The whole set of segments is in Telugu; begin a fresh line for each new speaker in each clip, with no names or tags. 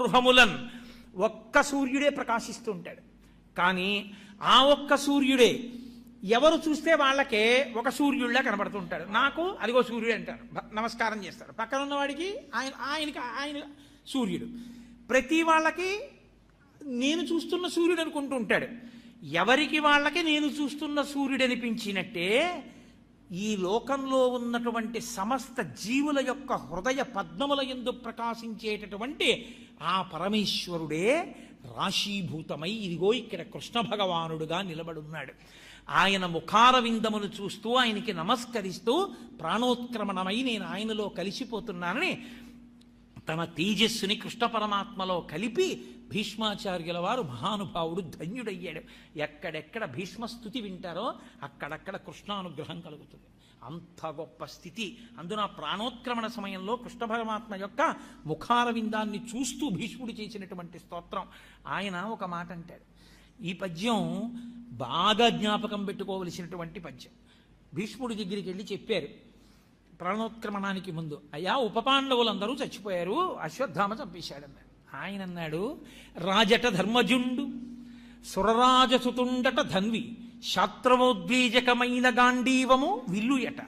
గృహములన్ ఒక్క సూర్యుడే ప్రకాశిస్తూ ఉంటాడు. కానీ ఆ ఒక్క సూర్యుడే ఎవరు చూస్తే వాళ్ళకే ఒక సూర్యుడిలా కనబడుతూ ఉంటాడు. నాకు అదిగో సూర్యుడు అంటారు, నమస్కారం చేస్తాడు. పక్కన ఉన్నవాడికి ఆయన సూర్యుడు. ప్రతి వాళ్ళకి నేను చూస్తున్న సూర్యుడు అనుకుంటూ ఉంటాడు. ఎవరికి వాళ్ళకి నేను చూస్తున్న సూర్యుడు అనిపించినట్టే ఈ లోకంలో ఉన్నటువంటి సమస్త జీవుల యొక్క హృదయ పద్మముల యందు ప్రకాశించేటటువంటి ఆ పరమేశ్వరుడే రాశీభూతమై ఇదిగో ఇక్కడ కృష్ణ భగవానుడుగా నిలబడున్నాడు. ఆయన ముఖార విందమును చూస్తూ ఆయనకి నమస్కరిస్తూ ప్రాణోత్క్రమణమై నేను ఆయనలో కలిసిపోతున్నానని తన తేజస్సుని కృష్ణ పరమాత్మలో కలిపి భీష్మాచార్యుల వారు మహానుభావుడు ధన్యుడయ్యాడు. ఎక్కడెక్కడ భీష్మస్థుతి వింటారో అక్కడక్కడ కృష్ణానుగ్రహం కలుగుతుంది. అంత గొప్ప స్థితి. అందున ప్రాణోత్క్రమణ సమయంలో కృష్ణ పరమాత్మ యొక్క ముఖార విందాన్ని చూస్తూ భీష్ముడు చేసినటువంటి స్తోత్రం. ఆయన ఒక మాట అంటాడు, ఈ పద్యం బాగా జ్ఞాపకం పెట్టుకోవలసినటువంటి పద్యం. భీష్ముడి దగ్గరికి వెళ్ళి చెప్పారు ప్రాణోత్క్రమణానికి ముందు, అయ్యా ఉపపాండవులందరూ చచ్చిపోయారు, అశ్వత్థామ చంపేశాడన్నాడు. ఆయన అన్నాడు, రాజట ధర్మజుండు సురరాజసుతుండట ధన్వి శాస్త్రమోద్వేజకమైన గాంధీవము విల్లుయట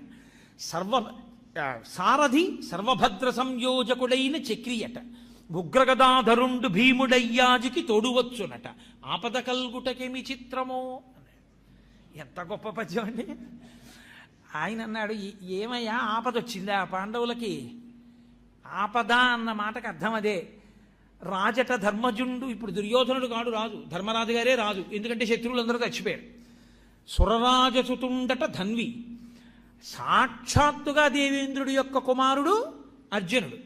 సారథి సర్వభద్ర సంయోజకుడైన చక్రియట ఉగ్రగదాధరుండు భీముడయ్యాజికి తోడువచ్చునట ఆపద కల్గుటకేమి చిత్రమో. ఎంత గొప్ప పద్యం అండి. ఆయన అన్నాడు, ఏమయ్యా ఆపద వచ్చిందా పాండవులకి? ఆపద అన్న మాటకు అర్థం అదే. రాజట ధర్మజుండు, ఇప్పుడు దుర్యోధనుడు కాడు రాజు, ధర్మరాజు గారే రాజు, ఎందుకంటే శత్రువులందరూ చచ్చిపోయారు. సురరాజసుతుండట ధన్వి, సాక్షాత్తుగా దేవేంద్రుడి యొక్క కుమారుడు అర్జునుడు.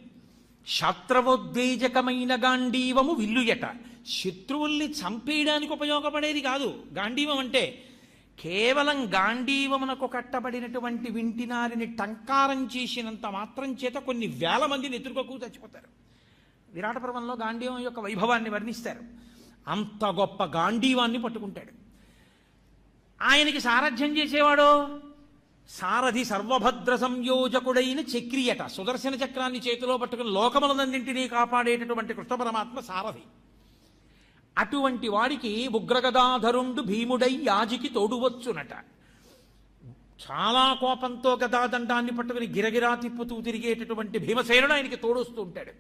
శాస్త్రవోద్వేజకమైన గాంధీవము విల్లుయట, శత్రువుల్ని చంపేయడానికి ఉపయోగపడేది కాదు గాంధీవం అంటే. కేవలం గాంధీవమునకు కట్టబడినటువంటి వింటినారిని టంకారం చేసినంత మాత్రం చేత కొన్ని వేల మంది నెత్తురుకోకు చచ్చిపోతారు. విరాట పర్వంలో గాంధీవం యొక్క వైభవాన్ని వర్ణిస్తారు. అంత గొప్ప గాంధీవాన్ని పట్టుకుంటాడు. ఆయనకి సారథ్యం చేసేవాడు సారథి సర్వభద్ర సంయోజకుడైన చక్రియట, సుదర్శన చక్రాన్ని చేతిలో పట్టుకుని లోకములన్నింటినీ కాపాడేటటువంటి కృష్ణ పరమాత్మ సారథి. అటువంటి వాడికి ఉగ్రగదాధరుండు భీముడై యాజికి తోడువచ్చునట. చాలా కోపంతో గదాదండాన్ని పట్టుకుని గిరగిరా తిప్పుతూ తిరిగేటటువంటి భీమసేనుడు ఆయనకి తోడొస్తూ ఉంటాడు.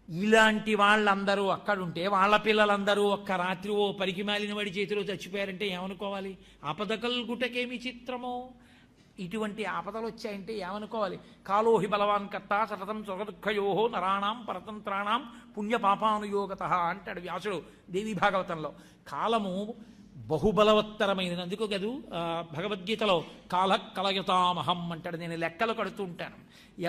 ఇలాంటి వాళ్ళందరూ అక్కడుంటే వాళ్ళ పిల్లలందరూ ఒక్క రాత్రి ఓ పరికి మాలిన వాడి చేతిలో చచ్చిపోయారంటే ఏమనుకోవాలి? ఆపద కల్గుటకేమి చిత్రమో. ఇటువంటి ఆపదలు వచ్చాయంటే ఏమనుకోవాలి? కాలోహి బలవాన్ కర్త సతతం సుఖదుఃఖయోహో నరాణం పరతంత్రాణం పుణ్యపాపానుయోగత అంటాడు వ్యాసుడు దేవీ భాగవతంలో. కాలము బహుబలవత్తరమైనది. అందుకు కదూ భగవద్గీతలో కాల కలయతామహం అంటాడు. నేను లెక్కలు కడుతూ ఉంటాను,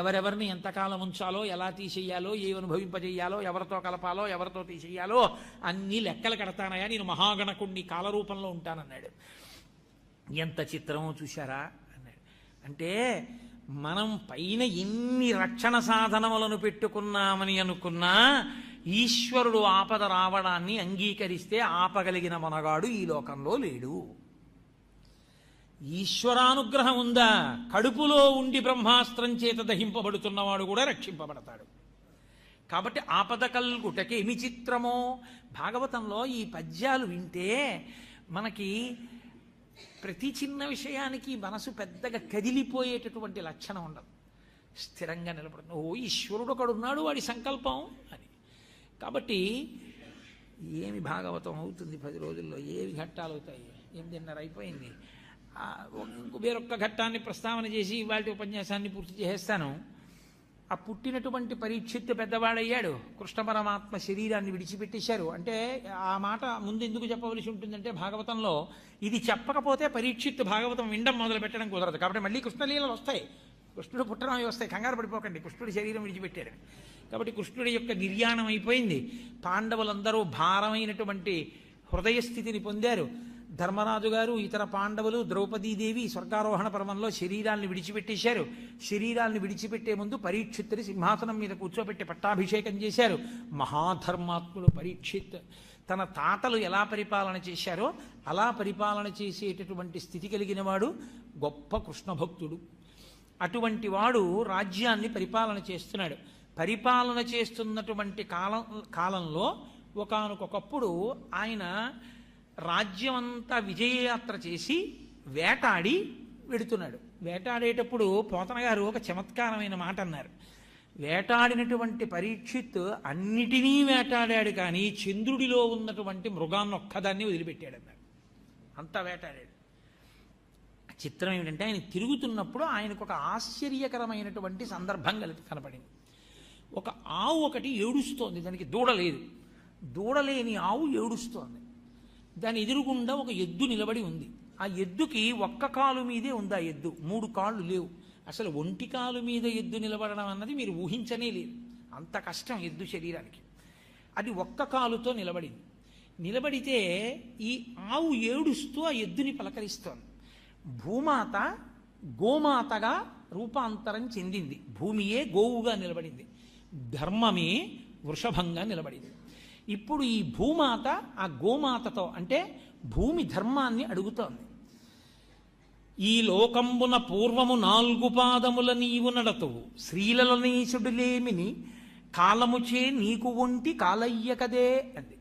ఎవరెవరిని ఎంతకాలం ఉంచాలో, ఎలా తీసేయాలో, ఏ అనుభవింపజేయాలో, ఎవరితో కలపాలో, ఎవరితో తీసేయాలో అన్నీ లెక్కలు కడతానయా, నేను మహాగణకుణ్ణి కాలరూపంలో ఉంటానన్నాడు. ఎంత చిత్రమో చూశారా అన్నాడు. అంటే మనం పైన ఎన్ని రక్షణ సాధనములను పెట్టుకున్నామని అనుకున్నా ఈశ్వరుడు ఆపద రావడాన్ని అంగీకరిస్తే ఆపగలిగిన మనగాడు ఈ లోకంలో లేడు. ఈశ్వరానుగ్రహం ఉందా? కడుపులో ఉండి బ్రహ్మాస్త్రం చేత దహింపబడుతున్నవాడు కూడా రక్షింపబడతాడు. కాబట్టి ఆపద కల్గుటకి ఏమి చిత్రమో. భాగవతంలో ఈ పద్యాలు వింటే మనకి ప్రతి చిన్న విషయానికి మనసు పెద్దగా కదిలిపోయేటటువంటి లక్షణం ఉండదు. స్థిరంగా నిలబడుతుంది. ఓ ఈశ్వరుడు ఒకడున్నాడు, వాడి సంకల్పం అని. కాబట్టి ఏమి భాగవతం అవుతుంది 10 రోజుల్లో, ఏవి ఘట్టాలు అవుతాయి. 8:30 అయిపోయింది. వేరొక్క ఘట్టాన్ని ప్రస్తావన చేసి ఇవాళ ఉపన్యాసాన్ని పూర్తి చేసేస్తాను. ఆ పుట్టినటువంటి పరీక్షిత్తు పెద్దవాడయ్యాడు, కృష్ణ పరమాత్మ శరీరాన్ని విడిచిపెట్టేశారు. అంటే ఆ మాట ముందు ఎందుకు చెప్పవలసి ఉంటుందంటే భాగవతంలో ఇది చెప్పకపోతే పరీక్షిత్తు భాగవతం వినడం మొదలు పెట్టడం కుదరదు. కాబట్టి మళ్ళీ కృష్ణలీలలు వస్తాయి, కృష్ణుడు పుట్టడం అవి వస్తాయి. కంగారు పడిపోకండి, కృష్ణుడి శరీరం విడిచిపెట్టాడు. కాబట్టి కృష్ణుడి యొక్క నిర్యాణం అయిపోయింది. పాండవులందరూ భారమైనటువంటి హృదయస్థితిని పొందారు. ధర్మరాజు గారు, ఇతర పాండవులు, ద్రౌపదీదేవి స్వర్గారోహణ పర్వంలో శరీరాన్ని విడిచిపెట్టేశారు. శరీరాన్ని విడిచిపెట్టే ముందు పరీక్షిత్తుని సింహాసనం మీద కూర్చోబెట్టి పట్టాభిషేకం చేశారు. మహాధర్మాత్ముడు పరీక్షిత్ తన తాతలు ఎలా పరిపాలన చేశారో అలా పరిపాలన చేసేటటువంటి స్థితి కలిగిన వాడు గొప్ప కృష్ణ భక్తుడు. అటువంటి వాడు రాజ్యాన్ని పరిపాలన చేస్తున్నాడు. పరిపాలన చేస్తున్నటువంటి కాలంలో ఒకానొకప్పుడు ఆయన రాజ్యమంతా విజయయాత్ర చేసి వేటాడి వెడుతున్నాడు. వేటాడేటప్పుడు పోతన గారు ఒక చమత్కారమైన మాట అన్నారు. వేటాడినటువంటి పరీక్షిత్ అన్నిటినీ వేటాడాడు, కానీ చంద్రుడిలో ఉన్నటువంటి మృగాన్ని ఒక్కదాన్ని వదిలిపెట్టాడు అన్నారు. అంతా వేటాడాడు. చిత్రం ఏమిటంటే ఆయన తిరుగుతున్నప్పుడు ఆయనకు ఒక ఆశ్చర్యకరమైనటువంటి సందర్భం కనపడింది. ఒక ఆవు ఒకటి ఏడుస్తోంది, దానికి దూడలేదు. దూడలేని ఆవు ఏడుస్తోంది. దాని ఎదురుగుండా ఒక ఎద్దు నిలబడి ఉంది. ఆ ఎద్దుకి ఒక్క కాలు మీదే ఉంది. ఆ ఎద్దు 3 కాళ్ళు లేవు. అసలు ఒంటి కాలు మీద ఎద్దు నిలబడడం అన్నది మీరు ఊహించనే లేదు. అంత కష్టం ఎద్దు శరీరానికి. అది ఒక్క కాలుతో నిలబడింది. నిలబడితే ఈ ఆవు ఏడుస్తూ ఆ ఎద్దుని పలకరిస్తోంది. భూమాత గోమాతగా రూపాంతరం చెందింది. భూమియే గోవుగా నిలబడింది, ధర్మమే వృషభంగా నిలబడింది. ఇప్పుడు ఈ భూమాత ఆ గోమాతతో అంటే భూమి ధర్మాన్ని అడుగుతోంది. ఈ లోకంబున పూర్వము 4 పాదముల నీవు నడతువు, శ్రీలలనీశుడులేమిని కాలముచే నీకు ఒంటి కాలయ్యకదే అంది.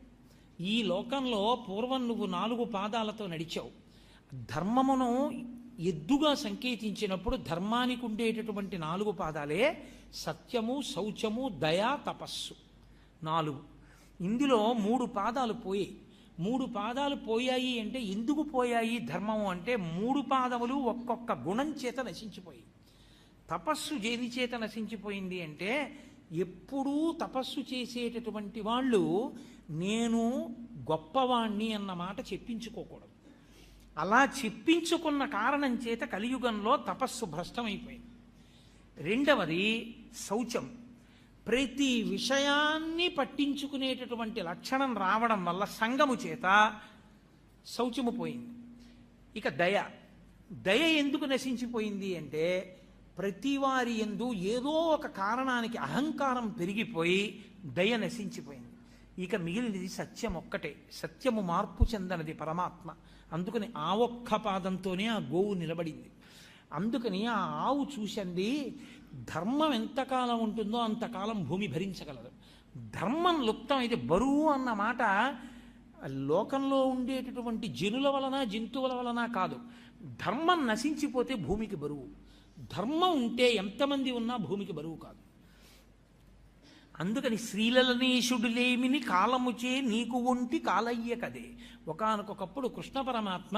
ఈ లోకంలో పూర్వం నువ్వు 4 పాదాలతో నడిచావు. ధర్మమును ఎద్దుగా సంకేతించినప్పుడు ధర్మానికి ఉండేటటువంటి 4 పాదాలే సత్యము, శౌచము, దయ, తపస్సు 4. ఇందులో 3 పాదాలు పోయాయి. 3 పాదాలు పోయాయి అంటే ఎందుకు పోయాయి ధర్మము అంటే 3 పాదములు ఒక్కొక్క గుణం చేత నశించిపోయి. తపస్సు దేని చేత నశించిపోయింది అంటే ఎప్పుడూ తపస్సు చేసేటటువంటి వాళ్ళు నేను గొప్పవాణ్ణి అన్న మాట చెప్పించుకోకూడదు. అలా చెప్పించుకున్న కారణం చేత కలియుగంలో తపస్సు భ్రష్టమైపోయింది. రెండవది శౌచం. ప్రతి విషయాన్ని పట్టించుకునేటటువంటి లక్షణం రావడం వల్ల సంగము చేత శౌచము పోయింది. ఇక దయ. దయ ఎందుకు నశించిపోయింది అంటే ప్రతి వారి యందు ఏదో ఒక కారణానికి అహంకారం పెరిగిపోయి దయ నశించిపోయింది. ఇక మిగిలినది సత్యం ఒక్కటే. సత్యము మార్పు చెందనది పరమాత్మ. అందుకని ఆ ఒక్క పాదంతోనే ఆ గోవు నిలబడింది. అందుకని ఆ ఆవు చూసింది, ధర్మం ఎంతకాలం ఉంటుందో అంతకాలం భూమి భరించగలదు. ధర్మం లుప్తం అయితే బరువు అన్న మాట లోకంలో ఉండేటటువంటి జనుల వలన జంతువుల వలన కాదు. ధర్మం నశించిపోతే భూమికి బరువు. ధర్మం ఉంటే ఎంతమంది ఉన్నా భూమికి బరువు కాదు. అందుకని శ్రీలలనీశుడులేమిని కాలముచే నీకు ఒంటి కాలయ్య కదే. ఒకానొకప్పుడు కృష్ణ పరమాత్మ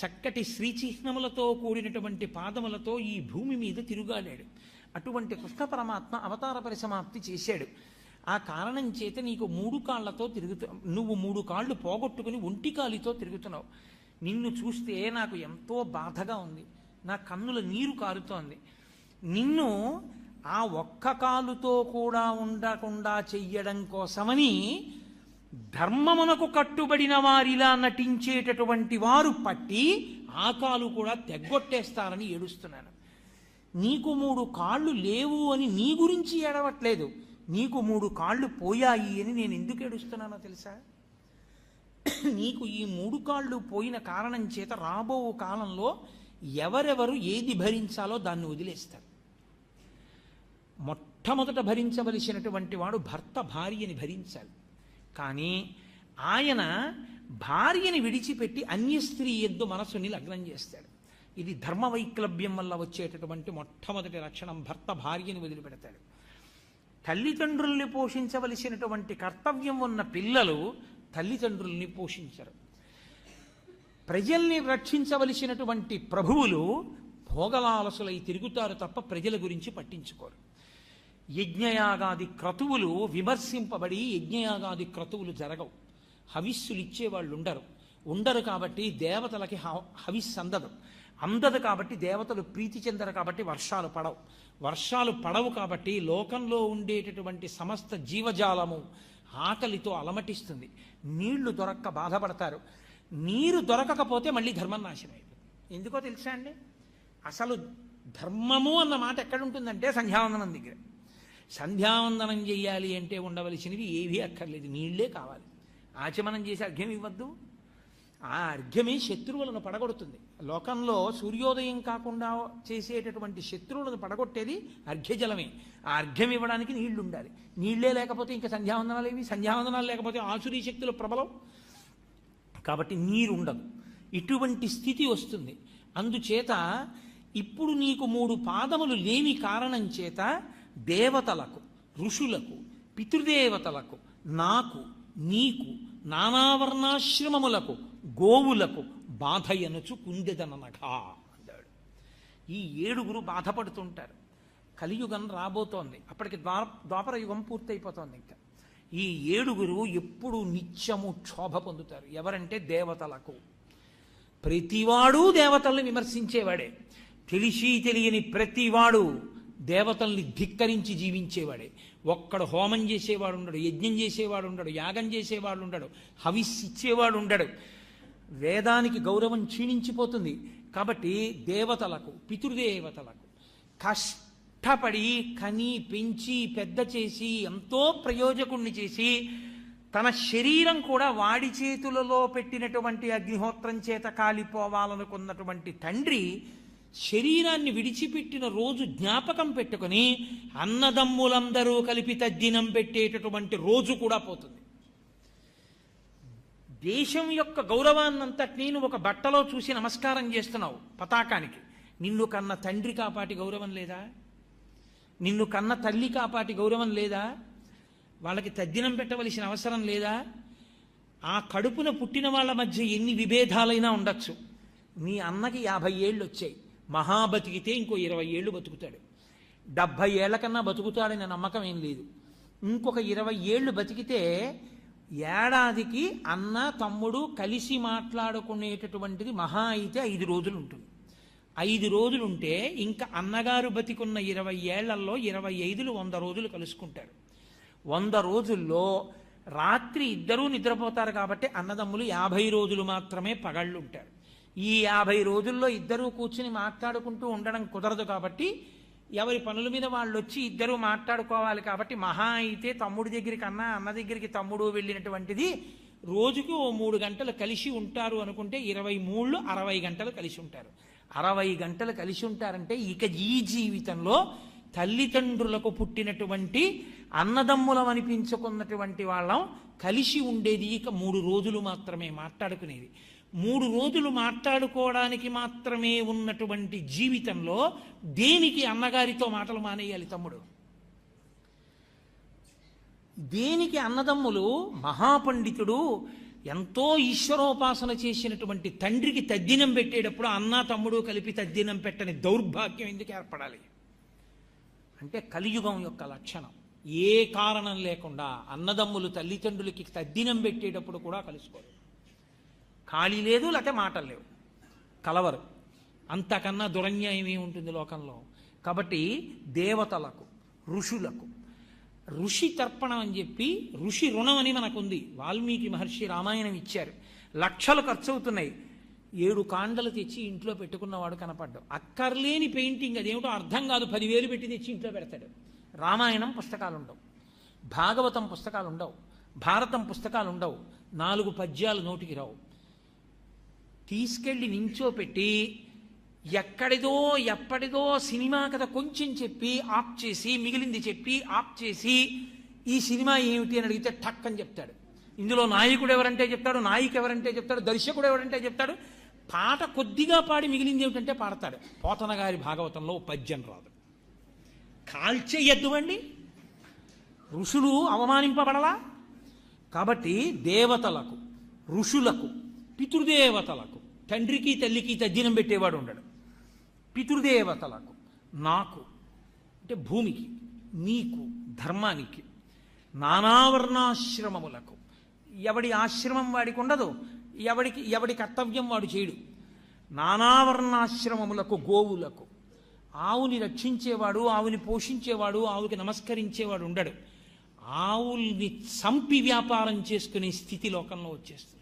చక్కటి శ్రీచిహ్నములతో కూడినటువంటి పాదములతో ఈ భూమి మీద తిరుగాడాడు. అటువంటి కృష్ణ పరమాత్మ అవతార పరిసమాప్తి చేశాడు. ఆ కారణం చేత నీకు 3 కాళ్లతో నువ్వు 3 కాళ్ళు పోగొట్టుకుని ఒంటి కాలితో తిరుగుతున్నావు. నిన్ను చూస్తే నాకు ఎంతో బాధగా ఉంది, నా కన్నుల నీరు కారుతోంది. నిన్ను ఆ ఒక్క కాలుతో కూడా ఉండకుండా చెయ్యడం కోసమని ధర్మమునకు కట్టుబడిన వారిలా నటించేటటువంటి వారు పట్టి ఆ కాలు కూడా తెగ్గొట్టేస్తారని ఏడుస్తున్నాను. నీకు 3 కాళ్ళు లేవు అని నీ గురించి ఏడవట్లేదు, నీకు 3 కాళ్ళు పోయాయి అని నేను ఎందుకు ఏడుస్తున్నానో తెలుసా? నీకు ఈ 3 కాళ్ళు పోయిన కారణం చేత రాబో కాలంలో ఎవరెవరు ఏది భరించాలో దాన్ని వదిలేస్తారు. మొట్టమొదట భరించవలసినటువంటి వాడు భర్త భార్యని భరించాలి. కానీ ఆయన భార్యని విడిచిపెట్టి అన్య స్త్రీ యందు మనసుని లగ్నం చేస్తాడు. ఇది ధర్మ వైక్లభ్యం వల్ల వచ్చేటటువంటి మొట్టమొదటి లక్షణం. భర్త భార్యని వదిలిపెడతాడు. తల్లిదండ్రుల్ని పోషించవలసినటువంటి కర్తవ్యం ఉన్న పిల్లలు తల్లిదండ్రుల్ని పోషించరు. ప్రజల్ని రక్షించవలసినటువంటి ప్రభువులు భోగలాలసులై తిరుగుతారు తప్ప ప్రజల గురించి పట్టించుకోరు. యజ్ఞయాగాది క్రతువులు విమర్శింపబడి యజ్ఞయాగాది క్రతువులు జరగవు. హవిస్సులు ఇచ్చేవాళ్ళు ఉండరు కాబట్టి దేవతలకి హవిస్సు అందదు కాబట్టి దేవతలు ప్రీతి చెందరు కాబట్టి వర్షాలు పడవు కాబట్టి లోకంలో ఉండేటటువంటి సమస్త జీవజాలము ఆకలితో అలమటిస్తుంది. నీళ్లు దొరక్క బాధపడతారు. నీరు దొరకకపోతే మళ్ళీ ధర్మం నాశనం అయిపోతుంది. ఎందుకో తెలుసా అండి? అసలు ధర్మము అన్న మాట ఎక్కడుంటుందంటే సంధ్యావందనం దగ్గర. సంధ్యావందనం చెయ్యాలి అంటే ఉండవలసినవి ఏవీ అక్కర్లేదు, నీళ్లే కావాలి. ఆచమనం చేసి అర్ఘ్యం ఇవ్వద్దు. ఆ అర్ఘ్యమే శత్రువులను పడగొడుతుంది. లోకంలో సూర్యోదయం కాకుండా చేసేటటువంటి శత్రువులను పడగొట్టేది అర్ఘ్యజలమే. ఆ అర్ఘ్యం ఇవ్వడానికి నీళ్లు ఉండాలి. నీళ్లే లేకపోతే ఇంకా సంధ్యావందనాలు ఏవి? సంధ్యావందనాలు లేకపోతే ఆసురీ శక్తుల ప్రబలం. కాబట్టి నీరు ఉండదు. ఇటువంటి స్థితి వస్తుంది. అందుచేత ఇప్పుడు నీకు 3 పాదములు లేని కారణం చేత దేవతలకు, ఋషులకు, పితృదేవతలకు, నాకు, నీకు, నానావర్ణాశ్రమములకు, గోవులకు బాధయనుచు కుందెదననగా అన్నాడు. ఈ 7 బాధపడుతుంటారు. కలియుగం రాబోతోంది. అప్పటికి ద్వాపర యుగం పూర్తయిపోతోంది. ఇంకా ఈ 7 ఎప్పుడు నిత్యము క్షోభ పొందుతారు. ఎవరంటే దేవతలకు. ప్రతివాడు దేవతల్ని విమర్శించేవాడే. తెలిసి తెలియని ప్రతివాడు దేవతల్ని ధిక్కరించి జీవించేవాడే. ఒక్కడు హోమం చేసేవాడు ఉండడు, యజ్ఞం చేసేవాడు ఉండడు, యాగం చేసేవాడు ఉండడు, హవిస్ ఇచ్చేవాడు ఉండడు. వేదానికి గౌరవం క్షీణించిపోతుంది. కాబట్టి దేవతలకు, పితృదేవతలకు కష్టపడి కని పెంచి పెద్ద చేసి ఎంతో ప్రయోజకుణ్ణి చేసి తన శరీరం కూడా వాడి చేతులలో పెట్టినటువంటి అగ్నిహోత్రం చేత కాలిపోవాలనుకున్నటువంటి తండ్రి శరీరాన్ని విడిచిపెట్టిన రోజు జ్ఞాపకం పెట్టుకుని అన్నదమ్ములందరూ కలిపి తద్దినం పెట్టేటటువంటి రోజు కూడా పోతుంది. దేశం యొక్క గౌరవాన్నంతటి నువ్వు ఒక బట్టలో చూసి నమస్కారం చేస్తున్నావు పతాకానికి. నిన్ను కన్న తండ్రి కాపాటి గౌరవం లేదా? నిన్ను కన్న తల్లి కాపాటి గౌరవం లేదా? వాళ్ళకి తద్దినం పెట్టవలసిన అవసరం లేదా? ఆ కడుపున పుట్టిన వాళ్ళ మధ్య ఎన్ని విభేదాలైనా ఉండొచ్చు. నీ అన్నకి 50 ఏళ్ళు వచ్చాయి. మహా బతికితే ఇంకో 20 ఏళ్ళు బతుకుతాడు. 70 ఏళ్ల కన్నా బతుకుతాడనే నమ్మకం ఏం లేదు. ఇంకొక 20 ఏళ్ళు బతికితే ఏడాదికి అన్న తమ్ముడు కలిసి మాట్లాడుకునేటటువంటిది మహా అయితే 5 రోజులు ఉంటుంది. 5 రోజులుంటే ఇంకా అన్నగారు బతికున్న 20 ఏళ్లలో 25 100 రోజులు కలుసుకుంటారు. 100 రోజుల్లో రాత్రి ఇద్దరూ నిద్రపోతారు కాబట్టి అన్నదమ్ములు 50 రోజులు మాత్రమే పగళ్ళు ఉంటారు. ఈ 50 రోజుల్లో ఇద్దరూ కూర్చుని మాట్లాడుకుంటూ ఉండడం కుదరదు. కాబట్టి ఎవరి పనుల మీద వాళ్ళు వచ్చి ఇద్దరూ మాట్లాడుకోవాలి. కాబట్టి మహా అయితే తమ్ముడి దగ్గరికి అన్న దగ్గరికి తమ్ముడు వెళ్ళినటువంటిది రోజుకి ఓ 3 గంటలు కలిసి ఉంటారు అనుకుంటే 23 60 గంటలు కలిసి ఉంటారు. 60 గంటలు కలిసి ఉంటారంటే ఇక ఈ జీవితంలో తల్లిదండ్రులకు పుట్టినటువంటి అన్నదమ్ములం అనిపించుకున్నటువంటి వాళ్ళం కలిసి ఉండేది ఇక 3 రోజులు మాత్రమే మాట్లాడుకునేది. 3 రోజులు మాట్లాడుకోవడానికి మాత్రమే ఉన్నటువంటి జీవితంలో దేనికి అన్నగారితో మాటలు మానేయాలి తమ్ముడు? దేనికి అన్నదమ్ములు? మహాపండితుడు ఎంతో ఈశ్వరోపాసన చేసినటువంటి తండ్రికి తద్దినం పెట్టేటప్పుడు అన్న తమ్ముడు కలిపి తద్దినం పెట్టని దౌర్భాగ్యం ఎందుకు ఏర్పడాలి? అంటే కలియుగం యొక్క లక్షణం. ఏ కారణం లేకుండా అన్నదమ్ములు తల్లిదండ్రులకి తద్దినం పెట్టేటప్పుడు కూడా కలుసుకోరు. ఖాళీ లేదు, లేకపోతే మాటలు లేవు, కలవరు. అంతకన్నా దురన్యాయం ఏముంటుంది లోకంలో? కాబట్టి దేవతలకు, ఋషులకు, ఋషి తర్పణం అని చెప్పి ఋషి రుణం అని మనకుంది. వాల్మీకి మహర్షి రామాయణం ఇచ్చారు. లక్షలు ఖర్చు అవుతున్నాయి. 7 కాండలు తెచ్చి ఇంట్లో పెట్టుకున్నవాడు కనపడ్డాడు. అక్కర్లేని పెయింటింగ్, అదేమిటో అర్థం కాదు, 10,000 పెట్టి తెచ్చి ఇంట్లో పెడతాడు. రామాయణం పుస్తకాలు ఉండవు, భాగవతం పుస్తకాలు ఉండవు, భారతం పుస్తకాలు ఉండవు, 4 పద్యాలు నోటికి రావు. తీసుకెళ్ళి నించోపెట్టి ఎక్కడిదో ఎప్పటిదో సినిమా కథ కొంచెం చెప్పి ఆప్ చేసి, మిగిలింది చెప్పి ఆప్ చేసి, ఈ సినిమా ఏమిటి అని అడిగితే టక్ అని చెప్తాడు. ఇందులో నాయకుడు ఎవరంటే చెప్తాడు, నాయిక ఎవరంటే చెప్తాడు, దర్శకుడు ఎవరంటే చెప్తాడు. పాట కొద్దిగా పాడి మిగిలింది ఏమిటంటే పాడతాడు. పోతన గారి భాగవతంలో పద్యం రాదు. కాల్చేయద్దువండి, ఋషులు అవమానింపబడలా? కాబట్టి దేవతలకు, ఋషులకు, పితృదేవతలకు, తండ్రికి తల్లికి తద్దినం పెట్టేవాడు ఉండడు. పితృదేవతలకు, నాకు అంటే భూమికి, నీకు ధర్మానికి, నానావర్ణాశ్రమములకు, ఎవడి ఆశ్రమం వాడికి ఉండదు, ఎవడి కర్తవ్యం వాడు చేయడు. నానావర్ణాశ్రమములకు, గోవులకు, ఆవుని రక్షించేవాడు, ఆవుని పోషించేవాడు, ఆవుకి నమస్కరించేవాడు ఉండడు. ఆవుల్ని చంపి వ్యాపారం చేసుకునే స్థితి లోకంలో వచ్చేస్తుంది.